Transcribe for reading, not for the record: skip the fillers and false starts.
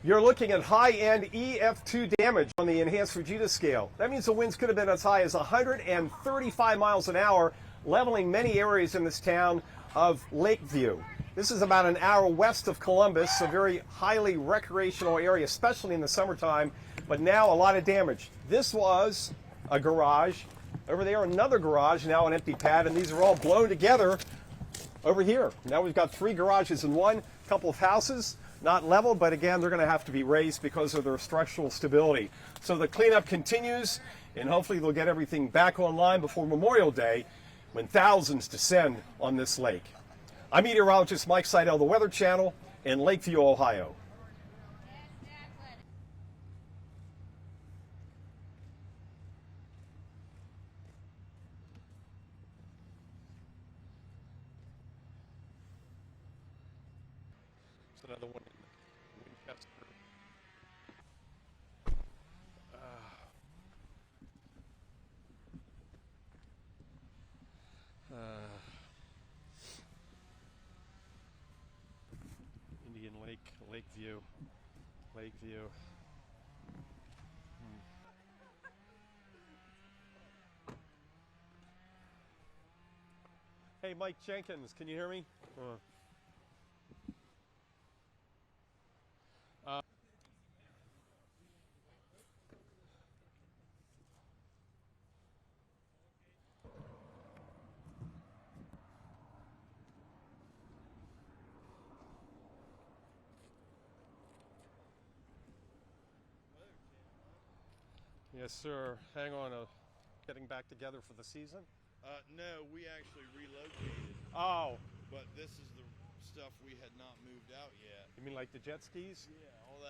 You're looking at high-end EF2 damage on the enhanced Fujita scale. That means the winds could have been as high as 135 miles an hour, leveling many areas in this town of Lakeview. This is about an hour west of Columbus, a very highly recreational area, especially in the summertime, but now a lot of damage. This was a garage. Over there, another garage, now an empty pad, and these are all blown together over here. Now we've got 3 garages in one, couple of houses. Not leveled, but again, they're going to have to be raised because of their structural stability. So the cleanup continues, and hopefully they'll get everything back online before Memorial Day, when thousands descend on this lake. I'm meteorologist Mike Seidel, the Weather Channel in Lakeview, Ohio. There's another one in Winchester. Indian Lake, Lakeview. Hey, Mike Jenkins, can you hear me? Yes, sir. Hang on. Getting back together for the season? No, we actually relocated, Oh, but this is the stuff we had not moved out yet. you mean like the jet skis? Yeah, all that